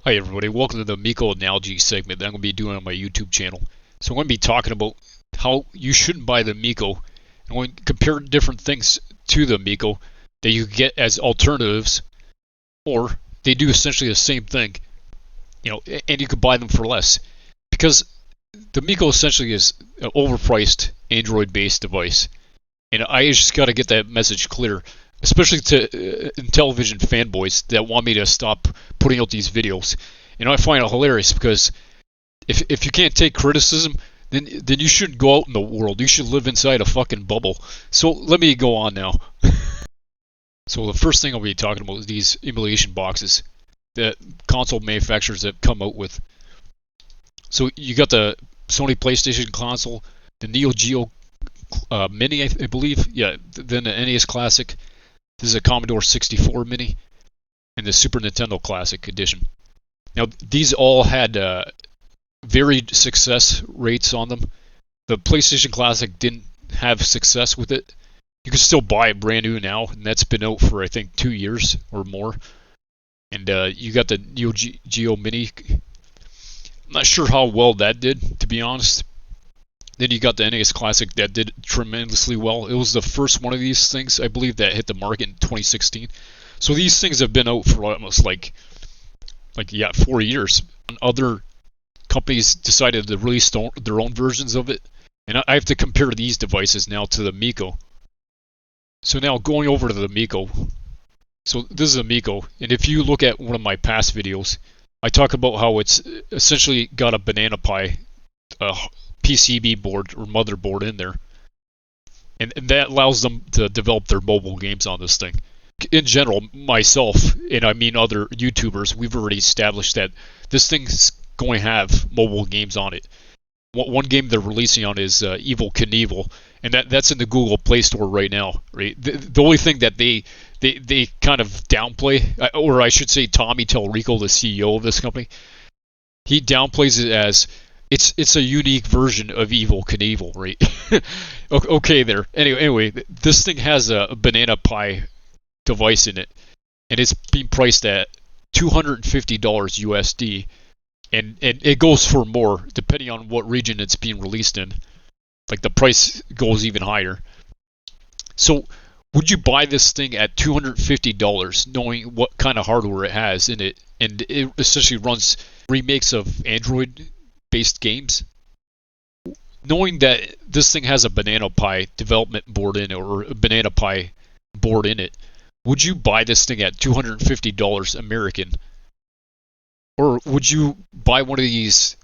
Hi everybody, welcome to the Amico Analogy segment that I'm going to be doing on my YouTube channel. So I'm going to be talking about how you shouldn't buy the Amico. I'm going to compare different things to the Amico that you get as alternatives, or they do essentially the same thing, and you could buy them for less. Because the Amico essentially is an overpriced Android-based device, and I just got to get that message clear, especially to Intellivision fanboys that want me to stop putting out these videos. And I find it hilarious because if you can't take criticism, then you shouldn't go out in the world. You should live inside a fucking bubble. So let me go on now. So the first thing I'll be talking about is these emulation boxes that console manufacturers have come out with. So you got the Sony PlayStation console, the Neo Geo Mini, I believe. Yeah, then the NES Classic. This is a Commodore 64 Mini and the Super Nintendo Classic Edition. Now, these all had varied success rates on them. The PlayStation Classic didn't have success with it. You can still buy it brand new now, and that's been out for, I think, 2 years or more. And you got the Neo Geo Mini. I'm not sure how well that did, to be honest. Then you got the NES Classic that did tremendously well. It was the first one of these things, I believe, that hit the market in 2016. So these things have been out for almost like 4 years. And other companies decided to release their own versions of it. And I have to compare these devices now to the Amico. So now going over to the Amico. So this is Amico. And if you look at one of my past videos, I talk about how it's essentially got a Banana Pi PCB board or motherboard in there, and that allows them to develop their mobile games on this thing. In general, myself, and I mean other YouTubers, we've already established that this thing's going to have mobile games on it. One game they're releasing on is Evel Knievel, and that's in the Google Play Store right now. Right? The only thing that they kind of downplay, or I should say Tommy Tallarico, the CEO of this company, he downplays it as it's a unique version of Evel Knievel, right? Okay, there. Anyway, this thing has a Banana Pi device in it, and it's being priced at $250 USD, and it goes for more depending on what region it's being released in. Like the price goes even higher. So, would you buy this thing at $250, knowing what kind of hardware it has in it, and it essentially runs remakes of Android-based games? Knowing that this thing has a Banana Pi development board in it, or a Banana Pi board in it, would you buy this thing at $250 American? Or would you buy one of these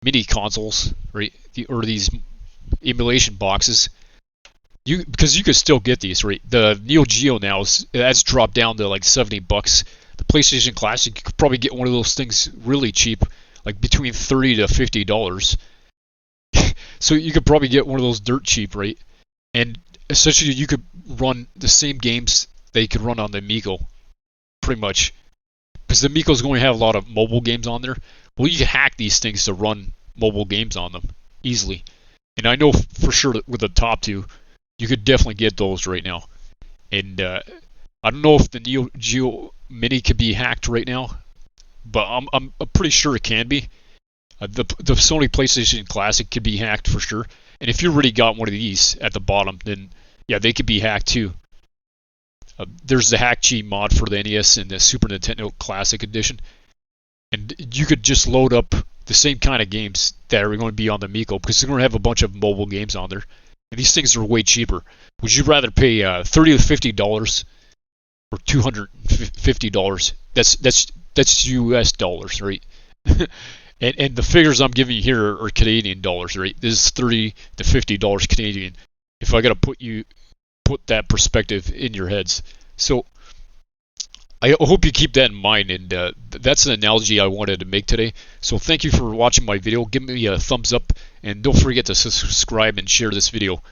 mini consoles, right, or these emulation boxes? Because you could still get these, right? The Neo Geo now that's dropped down to like $70. The PlayStation Classic, you could probably get one of those things really cheap, like between $30 to $50. So you could probably get one of those dirt cheap, right? And essentially you could run the same games that you could run on the Amico, pretty much. Because the Amico is going to have a lot of mobile games on there. Well, you can hack these things to run mobile games on them easily. And I know for sure that with the top two, you could definitely get those right now. And I don't know if the Neo Geo Mini could be hacked right now, but I'm pretty sure it can be. The Sony PlayStation Classic could be hacked for sure. And if you already got one of these at the bottom, then yeah, they could be hacked too. There's the hack cheat mod for the NES and the Super Nintendo Classic Edition. And you could just load up the same kind of games that are going to be on the Amico, because they're going to have a bunch of mobile games on there. And these things are way cheaper. Would you rather pay $30 to $50 or $250? That's US dollars, right? and the figures I'm giving you here are Canadian dollars, right? This is $30 to $50 Canadian. If I got to put that perspective in your heads. So I hope you keep that in mind, and that's an analogy I wanted to make today. So thank you for watching my video. Give me a thumbs up, and don't forget to subscribe and share this video.